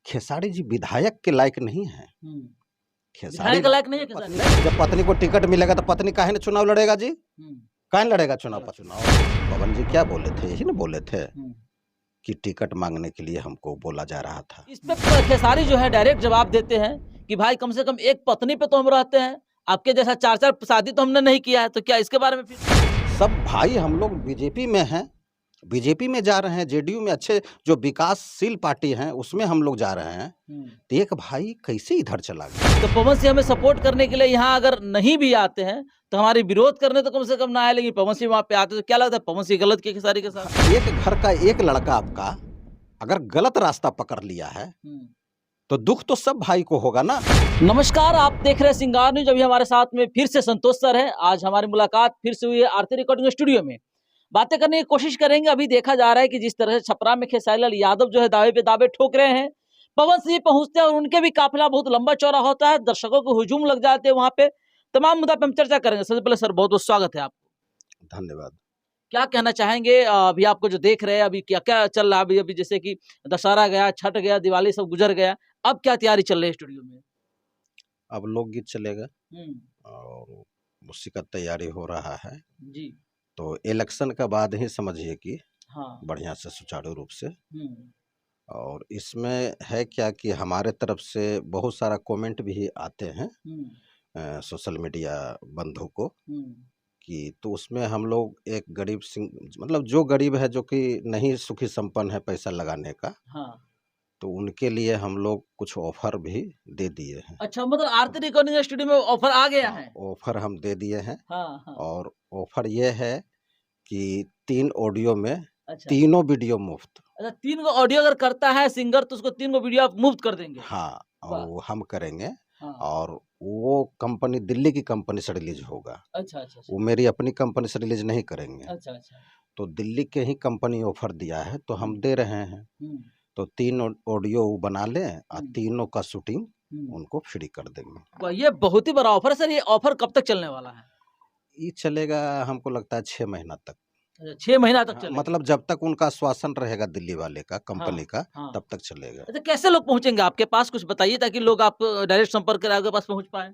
खेसारी जी विधायक के लायक नहीं है। खेसारी विधायक के लायक नहीं है खेसारी। जब पत्नी को टिकट मिलेगा तो पत्नी काहे न चुनाव लड़ेगा जी? काहे न लड़ेगा चुनाव? पवन जी क्या बोले थे? यही ना बोले थे कि टिकट मांगने के लिए हमको बोला जा रहा था। इस पे खेसारी जो है डायरेक्ट जवाब देते हैं कि भाई कम से कम एक पत्नी पे तो हम रहते हैं, आपके जैसा 4-4 शादी तो हमने नहीं किया है, तो क्या इसके बारे में फिर? सब भाई हम लोग बीजेपी में हैं, बीजेपी में जा रहे हैं, जेडीयू में अच्छे जो विकासशील पार्टी हैं उसमें हम लोग जा रहे हैं, तो एक भाई कैसे इधर चला गया? तो पवन सिंह हमें सपोर्ट करने के लिए यहाँ अगर नहीं भी आते हैं तो हमारी विरोध करने तो कम से कम ना आए, लेकिन पवन सिंह वहाँ पे आते तो क्या लगता है पवन सिंह गलत किए खेसारी के साथ? एक घर का एक लड़का आपका अगर गलत रास्ता पकड़ लिया है तो दुख तो सब भाई को होगा ना। नमस्कार, आप देख रहे हैं सिंगार न्यूज। अभी हमारे साथ में फिर से संतोष सर है। आज हमारी मुलाकात फिर से हुई है आरती रिकॉर्डिंग स्टूडियो में। बातें करने की कोशिश करेंगे। अभी देखा जा रहा है कि जिस तरह से छपरा में खेसारी लाल यादव जो है दावे पे दावे ठोक रहे हैं, पवन सिंह पहुंचते हैं और उनके भी काफिला बहुत लंबा चौड़ा होता है, दर्शकों को हुजूम लग जाते हैं वहां पे। तमाम मुद्दा पे हम चर्चा करेंगे। सबसे पहले सर बहुत बहुत स्वागत है आपको। धन्यवाद। क्या कहना चाहेंगे अभी आपको जो देख रहे हैं, अभी क्या क्या चल रहा है? अभी अभी जैसे कि दशहरा गया, छठ गया, दिवाली सब गुजर गया, अब क्या तैयारी चल रही है स्टूडियो में? अब लोकगीत चलेगा और उसी का तैयारी हो रहा है जी। तो इलेक्शन के बाद ही समझिए कि हाँ। बढ़िया से सुचारू रूप से। और इसमें है क्या कि हमारे तरफ से बहुत सारा कमेंट भी आते हैं सोशल मीडिया बंधु को कि तो उसमें हम लोग एक गरीब मतलब जो गरीब है जो कि नहीं सुखी संपन्न है पैसा लगाने का, हाँ। तो उनके लिए हम लोग कुछ ऑफर भी दे दिए हैं। अच्छा, मतलब आरती रिकॉर्डिंग स्टूडियो में ऑफर आ गया है? ऑफर हम दे दिए हैं। हाँ। और ऑफर ये है कि 3 ऑडियो में अच्छा। तीनों वीडियो मुफ्त। अच्छा, 3 गो ऑडियो अगर करता है सिंगर तो उसको 3 गो वीडियो आप मुफ्त कर देंगे? हाँ, और वो हम करेंगे। हाँ। और वो कंपनी दिल्ली की कंपनी से रिलीज होगा। अच्छा। वो मेरी अपनी कंपनी से रिलीज नहीं करेंगे। अच्छा। तो दिल्ली के ही कंपनी ऑफर दिया है तो हम दे रहे हैं। तो 3 ऑडियो वो बना लें और तीनों का शूटिंग उनको फ्री कर देंगे। ये बहुत ही बड़ा ऑफर है सर। ये ऑफर कब तक चलने वाला है? ये चलेगा हमको लगता है 6 महीना तक। 6 महीना तक चलेगा? मतलब जब तक उनका श्वासन रहेगा दिल्ली वाले का कंपनी का हाँ। तब तक चलेगा। अच्छा, कैसे लोग पहुंचेंगे आपके पास, कुछ बताइए ताकि लोग आप डायरेक्ट संपर्क कर आपके पास पहुंच पाए।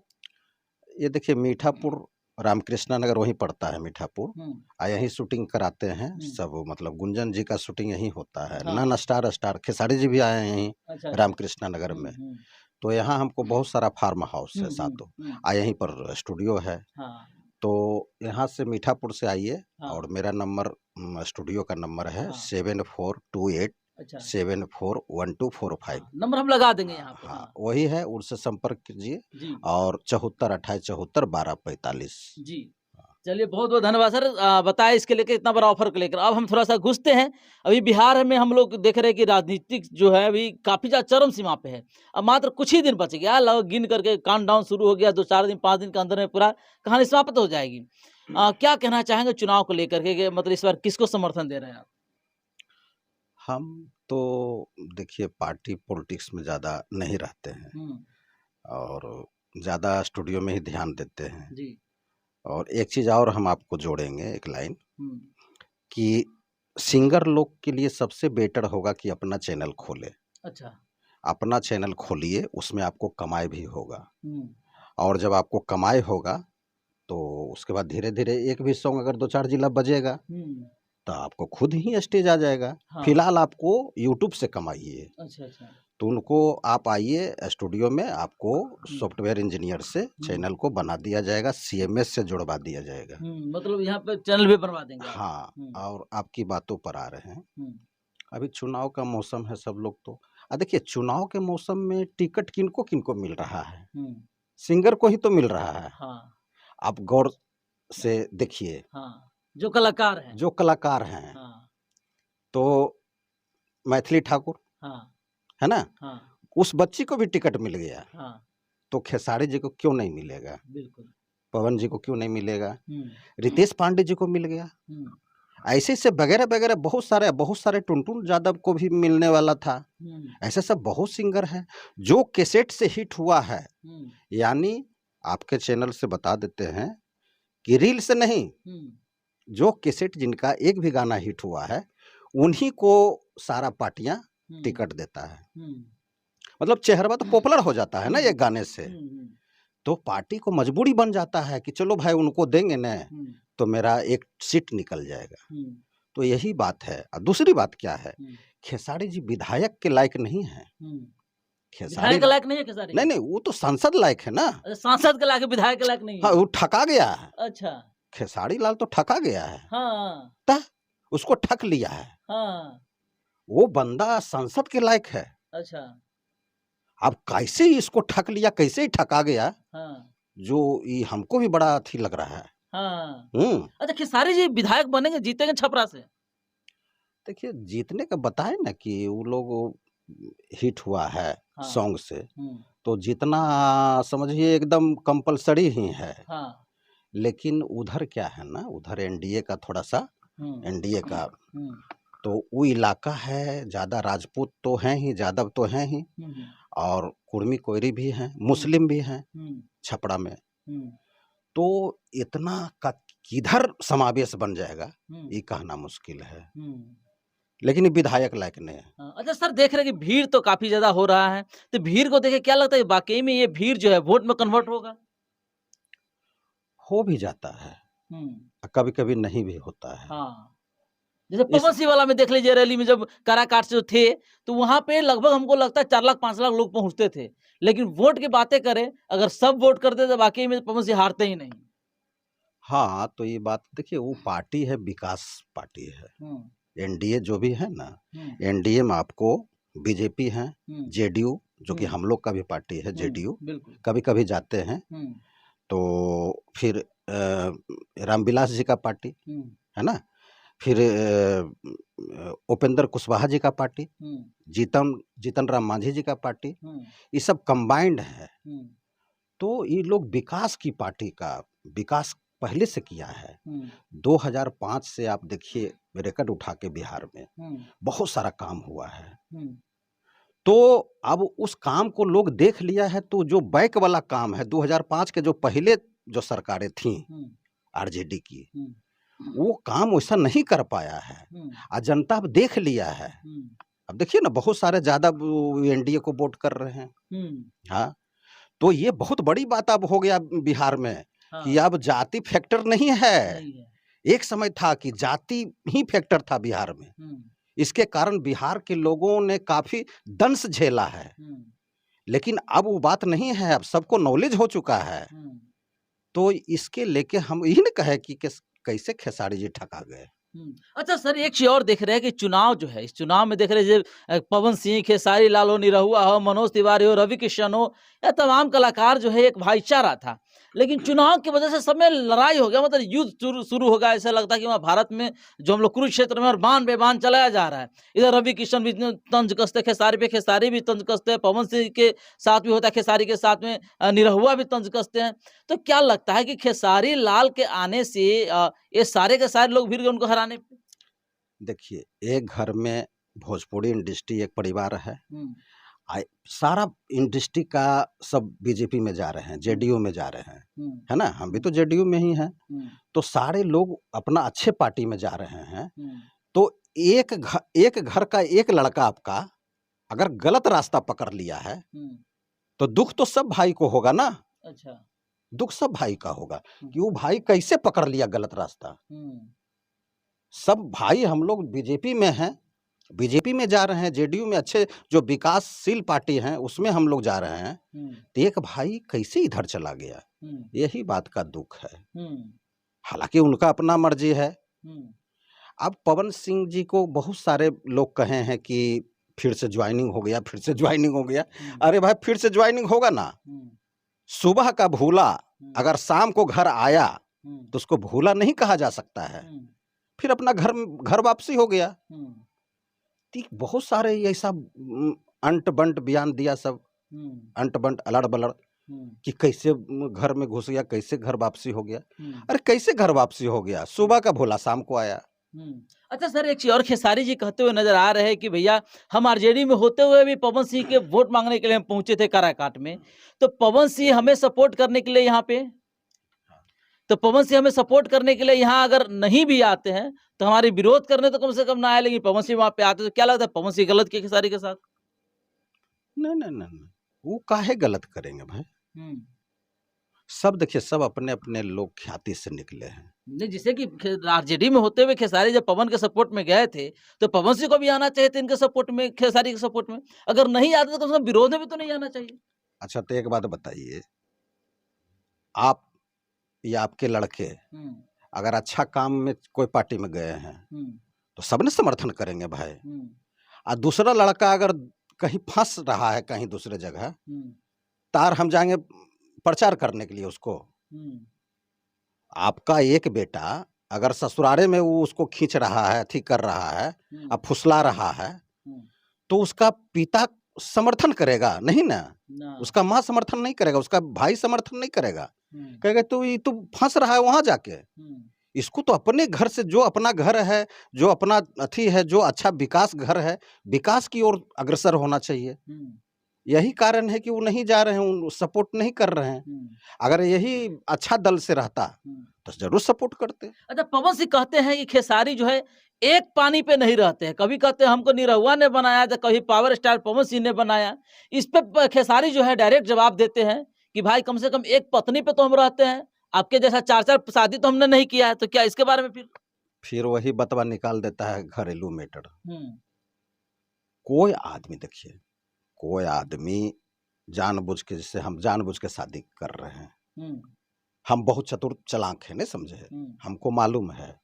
ये देखिए मीठापुर रामकृष्णा नगर वहीं पड़ता है मीठापुर। यहीं शूटिंग कराते हैं सब, मतलब गुंजन जी का शूटिंग यहीं होता है। नन स्टार खेसारी जी भी आए हैं यहीं। अच्छा। रामकृष्णा नगर में। तो यहाँ हमको बहुत सारा फार्म हाउस है सातों, यहीं पर स्टूडियो है। तो यहाँ से मीठापुर से आइए। और मेरा नंबर स्टूडियो का नंबर है 7428 741245। नंबर हम लगा देंगे यहाँ पे। हाँ, वही है, उनसे संपर्क कीजिए। और 74 28 74 12 45 जी। चलिए बहुत बहुत धन्यवाद सर, बताया इसके लेकर, इतना बड़ा ऑफर को लेकर। अब हम थोड़ा सा घुसते हैं। अभी बिहार में हम लोग देख रहे हैं कि राजनीतिक जो है अभी काफी ज्यादा चरम सीमा पे है। अब मात्र कुछ ही दिन बच गया, लगभग गिन करके काउंट डाउन शुरू हो गया। 2-4 दिन 5 दिन के अंदर में पूरा कहानी समाप्त हो जाएगी। क्या कहना चाहेंगे चुनाव को लेकर के, मतलब इस बार किसको समर्थन दे रहे हैं आप? हम तो देखिए पार्टी पॉलिटिक्स में ज़्यादा नहीं रहते हैं और ज़्यादा स्टूडियो में ही ध्यान देते हैं जी। और एक चीज़ और हम आपको जोड़ेंगे, एक लाइन कि सिंगर लोग के लिए सबसे बेटर होगा कि अपना चैनल खोले। अच्छा। अपना चैनल खोलिए, उसमें आपको कमाई भी होगा। और जब आपको कमाई होगा तो उसके बाद धीरे धीरे एक भी सॉन्ग अगर 2-4 जिला बजेगा तो आपको खुद ही स्टेज आ जाएगा। हाँ। फिलहाल आपको यूट्यूब से कमाइए। अच्छा। तो उनको आप आइए स्टूडियो में, आपको सॉफ्टवेयर इंजीनियर से चैनल को बना दिया जाएगा, CMS से जुड़वा दिया जाएगा। मतलब यहाँ पे चैनल भी बनवा देंगे? हाँ। और आपकी बातों पर आ रहे हैं, अभी चुनाव का मौसम है, सब लोग तो देखिए चुनाव के मौसम में टिकट किनको किनको मिल रहा है? सिंगर को ही तो मिल रहा है। हाँ। आप गौर से देखिए। हाँ। जो कलाकार हैं। हाँ। तो मैथिली ठाकुर। हाँ। है ना? हाँ। उस बच्ची को भी टिकट मिल गया। हाँ। तो खेसारी जी को क्यों नहीं मिलेगा? बिल्कुल। पवन जी को क्यों नहीं मिलेगा? रितेश पांडे जी को मिल गया। ऐसे से वगैरह वगैरह बहुत सारे टुनटुन यादव को भी मिलने वाला था। ऐसे सब बहुत सिंगर हैं जो कैसेट से हिट हुआ है। यानी आपके चैनल से बता देते हैं कि रील से नहीं, जो कैसेट जिनका एक भी गाना हिट हुआ है उन्हीं को सारा पार्टियां टिकट देता है। मतलब चेहरा तो पॉपुलर हो जाता है ना एक गाने से, तो पार्टी को मजबूरी बन जाता है कि चलो भाई उनको देंगे ना तो मेरा एक सीट निकल जाएगा। तो यही बात है। और दूसरी बात क्या है, खेसारी जी विधायक के लायक नहीं है। खेसारी के लायक नहीं है खेसारी? नहीं, वो तो सांसद लायक है ना। सांसद के लायक, विधायक के लायक नहीं है। हाँ, वो ठका गया है। अच्छा, खेसारी लाल तो ठका गया है। हाँ, उसको ठक लिया है। हाँ, वो बंदा संसद के लायक है। अच्छा, अब कैसे इसको ठक लिया, कैसे ही ठका गया, हाँ, जो ये हमको भी बड़ा अथी लग रहा है। हाँ। अच्छा, खेसारी जी विधायक बनेंगे, जीतेंगे छपरा से? देखिए, जीतने का बताए ना कि वो लोग हिट हुआ है सॉन्ग से, तो जितना समझिए एकदम कंपलसरी ही है। हाँ। लेकिन उधर क्या है ना, उधर एनडीए का थोड़ा सा, एनडीए का तो वो इलाका है, ज़्यादा राजपूत तो हैं ही, यादव तो हैं ही, और कुर्मी कोयरी भी हैं, मुस्लिम भी हैं छपरा में। तो इतना का किधर समावेश बन जाएगा ये कहना मुश्किल है। लेकिन विधायक लायक नहीं है। अच्छा सर, देख रहे हैं कि भीड़ तो काफी ज्यादा हो रहा है, तो भीड़ को देखे क्या लगता है वाकई में ये भीड़ जो है वोट में कन्वर्ट होगा? हो भी जाता है, कभी कभी नहीं भी होता है। हाँ। जैसे पवन सिंह वाला में देख लीजिए, रैली में जब काराकाट से थे तो वहां पे लगभग हमको लगता है 4 लाख 5 लाख लोग पहुंचते थे, लेकिन वोट की बातें करें, अगर सब वोट करते तो वाकई में पवन सिंह हारते ही नहीं। हाँ, तो ये बात देखिए, वो पार्टी है, विकास पार्टी है। एनडीए जो भी है ना, एनडीए में आपको बीजेपी है, जेडीयू जो कि हम लोग का भी पार्टी है, जेडीयू कभी कभी जाते हैं, तो फिर रामविलास जी का पार्टी है ना, फिर उपेंद्र कुशवाहा जी का पार्टी, जीतन राम मांझी जी का पार्टी, ये सब कंबाइंड है। तो ये लोग विकास की पार्टी का विकास पहले से किया है। 2005 से आप देखिए रिकॉर्ड उठा के बिहार में बहुत सारा काम हुआ है। तो अब उस काम को लोग देख लिया है, तो जो बैक वाला काम है 2005 के जो पहले जो सरकारें थी आरजेडी की, वो काम वैसा नहीं कर पाया है, और जनता अब देख लिया है। अब देखिए ना, बहुत सारे ज्यादा एनडीए को वोट कर रहे हैं। हाँ, तो ये बहुत बड़ी बात अब हो गया बिहार में। हाँ। कि अब जाति फैक्टर नहीं है। एक समय था कि जाति ही फैक्टर था बिहार में। इसके कारण बिहार के लोगों ने काफी दंश झेला है, लेकिन अब वो बात नहीं है, अब सबको नॉलेज हो चुका है। तो इसके लेके हम यही न कहे कि कैसे खेसारी जी ठका गए। अच्छा सर, एक चीज और देख रहे हैं कि चुनाव जो है, इस चुनाव में देख रहे हैं पवन सिंह, खेसारी लाल हो, निरहुआ हो, मनोज तिवारी हो, रवि किशन हो, या तमाम कलाकार जो है एक भाईचारा था, लेकिन चुनाव की वजह से सब में लड़ाई हो गया, मतलब युद्ध शुरू हो गया। ऐसा लगता है कि वहाँ भारत में जो हम लोग कुरुक्षेत्र में और बान बेबान चलाया जा रहा है। इधर रवि किशन भी तंज कसते खेसारी पे, खेसारी भी तंज कसते हैं, पवन सिंह के साथ भी होता है, खेसारी के साथ में निरहुआ भी तंज कसते हैं। तो क्या लगता है कि खेसारी लाल के आने से ये सारे के सारे लोग भिड़ गए उनको हराने पे? देखिए, एक घर में भोजपुरी इंडस्ट्री एक परिवार है, सारा इंडस्ट्री का सब बीजेपी में जा रहे हैं, जेडीयू में जा रहे हैं, है ना, हम भी तो जेडीयू में ही हैं। तो सारे लोग अपना अच्छे पार्टी में जा रहे हैं। तो एक घर का एक लड़का आपका अगर गलत रास्ता पकड़ लिया है, तो दुख तो सब भाई को होगा ना। अच्छा, दुख सब भाई का होगा कि वो भाई कैसे पकड़ लिया गलत रास्ता। सब भाई हम लोग बीजेपी में हैं, बीजेपी में जा रहे हैं, जेडीयू में अच्छे जो विकासशील पार्टी हैं उसमें हम लोग जा रहे हैं, तो एक भाई कैसे इधर चला गया, यही बात का दुख है। हालांकि उनका अपना मर्जी है। अब पवन सिंह जी को बहुत सारे लोग कहे हैं कि फिर से ज्वाइनिंग हो गया, फिर से ज्वाइनिंग हो गया। अरे भाई, फिर से ज्वाइनिंग होगा ना। सुबह का भूला अगर शाम को घर आया तो उसको भूला नहीं कहा जा सकता है। फिर अपना घर वापसी हो गया। बहुत सारे ऐसा अंट बंट बयान दिया, सब अंट बंट अलड़ बलड़ कि कैसे घर में घुस गया, कैसे घर वापसी हो गया। अरे कैसे घर वापसी हो गया, सुबह का भोला शाम को आया। अच्छा सर, एक चीज और खेसारी जी कहते हुए नजर आ रहे हैं कि भैया हम आरजेडी में होते हुए भी पवन सिंह के वोट मांगने के लिए हम पहुंचे थे काराकाट में, तो पवन सिंह हमें सपोर्ट करने के लिए यहाँ पे, तो पवन सिंह हमें सपोर्ट करने के लिए यहाँ अगर नहीं भी आते हैं तो हमारे विरोध करने तो कम से कम ना आए, लेकिन पवन सिंह वहां पे आते तो क्या लगता है पवन सिंह गलत किए खेसारी के साथ? नहीं नहीं नहीं नहीं, वो काहे गलत करेंगे भाई। सब देखिए, सब अपने अपने लोग ख्याति से निकले हैं। नहीं, जैसे कि आरजेडी में होते हुए खेसारी जब पवन के सपोर्ट में गए थे, तो पवन सिंह को भी आना चाहिए था इनके सपोर्ट में, खेसारी के सपोर्ट में। अगर नहीं आते तो उसका विरोध में भी तो नहीं आना चाहिए। अच्छा, तो एक बात बताइए, आप या आपके लड़के अगर अच्छा काम में कोई पार्टी में गए हैं तो सबने समर्थन करेंगे भाई। और दूसरा लड़का अगर कहीं फंस रहा है कहीं दूसरे जगह, तार हम जाएंगे प्रचार करने के लिए उसको। आपका एक बेटा अगर ससुरारे में वो उसको खींच रहा है, ठीक कर रहा है, अब फुसला रहा है, तो उसका पिता समर्थन करेगा नहीं ना? उसका माँ समर्थन नहीं करेगा, उसका भाई समर्थन नहीं करेगा। कहेगा तो ये तो फंस रहा है वहां जाके। इसको तो अपने घर से, जो अपना घर है, जो अपना अथी है, जो अच्छा विकास घर है, विकास की ओर अग्रसर होना चाहिए। यही कारण है कि वो नहीं जा रहे हैं, सपोर्ट नहीं कर रहे हैं। अगर यही अच्छा दल से रहता तो जरूर सपोर्ट करते। अच्छा, पवन सिंह कहते हैं कि खेसारी जो है एक पानी पे नहीं रहते हैं। कभी कहते हैं हमको निरहुआ ने बनाया, तो कभी पावर स्टार पवन सिंह ने बनाया। इस पे खेसारी जो है डायरेक्ट जवाब देते हैं कि भाई कम से कम एक पत्नी पे तो हम रहते हैं, आपके जैसा 4-4 शादी तो हमने नहीं किया है। तो क्या इसके बारे में फिर वही बतवा निकाल देता है, घरेलू मैटर। कोई आदमी देखिए, कोई आदमी जानबूझ के, जैसे हम जानबूझ के शादी कर रहे हैं, हम बहुत चतुर चालाक है, नहीं समझे, हमको मालूम है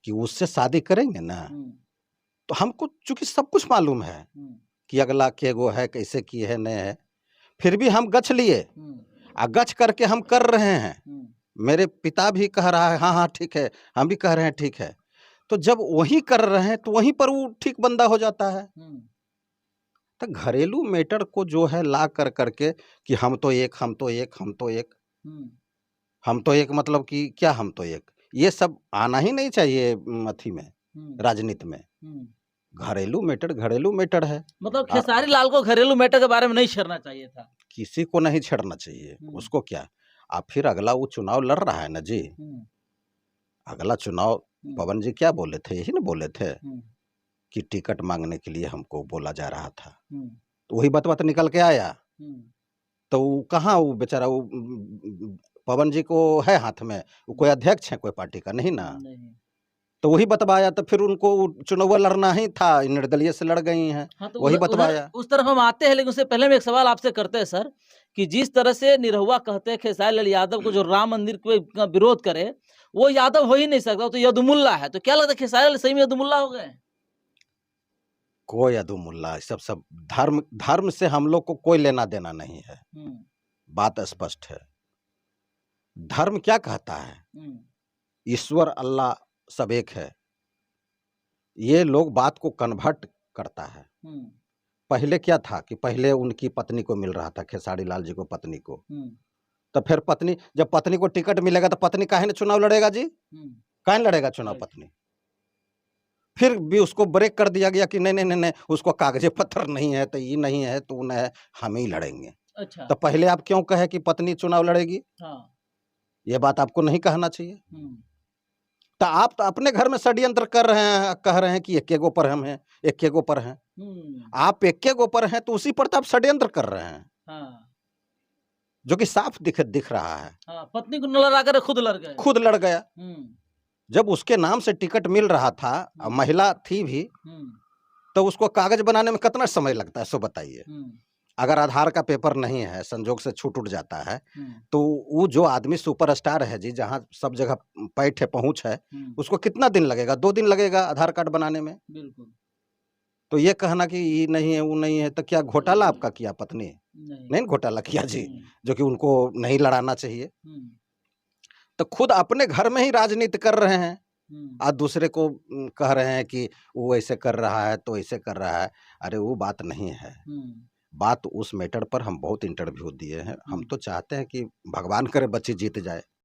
कि उससे शादी करेंगे ना, तो हमको चूंकि सब कुछ मालूम है कि अगला केगो है, कैसे की है, नहीं है, फिर भी हम गछ लिए, गछ करके हम कर रहे हैं। मेरे पिता भी कह रहा है हाँ हाँ ठीक है, हम भी कह रहे हैं ठीक है। तो जब वही कर रहे हैं तो वहीं पर वो ठीक बंदा हो जाता है। तो घरेलू मैटर को जो है ला कर करके कि हम तो एक, हम तो एक, हम तो एक, हम तो एक, मतलब कि क्या हम तो एक, ये सब आना ही नहीं चाहिए अथी में, राजनीति में। घरेलू मैटर है। मतलब खेसारी लाल को घरेलू मैटर के बारे में नहीं छेड़ना चाहिए था। किसी को नहीं छेड़ना चाहिए, उसको क्या। आप फिर अगला वो चुनाव लड़ रहा है ना जी, अगला चुनाव पवन जी क्या बोले थे, यही ना बोले थे कि टिकट मांगने के लिए हमको बोला जा रहा था। तो वही बात निकल के आया। तो कहाँ वो बेचारा, वो पवन जी को है हाथ में, वो कोई अध्यक्ष है कोई पार्टी का नहीं ना, तो वही बतवाया। तो फिर उनको चुनाव लड़ना ही था, निर्दलीय से लड़ गई हैं। हाँ, तो वही बतवाया। उस तरफ हम आते हैं, लेकिन उससे पहले मैं एक सवाल आपसे करते हैं सर, कि जिस तरह से निरहुआ कहते हैं खेसारी लाल यादव को जो राम मंदिर का विरोध करे, वो यादव हो ही नहीं सकता, तो यदुमुल्ला है। तो क्या लगता है खेसारी लाल सही में यदुमुल्ला हो गए? कोई यदुमुल्ला, सब धर्म से हम लोग को कोई लेना देना नहीं है। बात स्पष्ट है। धर्म क्या कहता है, ईश्वर अल्लाह सब एक है। ये लोग बात को कन्वर्ट करता है। पहले क्या था कि पहले उनकी पत्नी को मिल रहा था, खेसारी लाल जी को पत्नी को, तो फिर पत्नी, जब पत्नी को टिकट मिलेगा तो पत्नी काहे न चुनाव लड़ेगा जी, काहे लड़ेगा चुनाव पत्नी। फिर भी उसको ब्रेक कर दिया गया कि नहीं नहीं नहीं, उसको कागजे पत्र नहीं है, तो ये नहीं है, तो नहीं है, हम ही लड़ेंगे। अच्छा। तो पहले आप क्यों कहे कि पत्नी चुनाव लड़ेगी? हाँ। ये बात आपको नहीं कहना चाहिए। तो आप तो अपने घर में षड्यंत्र कर रहे हैं, कह रहे हैं कि एक गो पर हम हैं, एक गो पर हैं। आप एक गो पर हैं तो उसी पर तो आप षड्यंत्र कर रहे हैं। हाँ। जो कि साफ दिख रहा है। हाँ, पत्नी को न लड़ा कर खुद लड़ गया। जब उसके नाम से टिकट मिल रहा था, महिला थी भी, तो उसको कागज बनाने में कितना समय लगता है, सो बताइए। अगर आधार का पेपर नहीं है, संजोग से छूट जाता है, तो वो जो आदमी सुपरस्टार है जी, जहाँ सब जगह पैठ है, पहुंच है, उसको कितना दिन लगेगा? 2 दिन लगेगा आधार कार्ड बनाने में। बिल्कुल। तो ये कहना कि ये नहीं है, वो नहीं है, तो क्या घोटाला आपका किया पत्नी? नहीं घोटाला किया जी, जो कि उनको नहीं लड़ाना चाहिए। तो खुद अपने घर में ही राजनीति कर रहे हैं, आज दूसरे को कह रहे हैं कि वो ऐसे कर रहा है तो ऐसे कर रहा है। अरे वो बात नहीं है। बात उस मैटर पर हम बहुत इंटरव्यू दिए हैं। हम तो चाहते हैं कि भगवान करे बच्ची जीत जाए।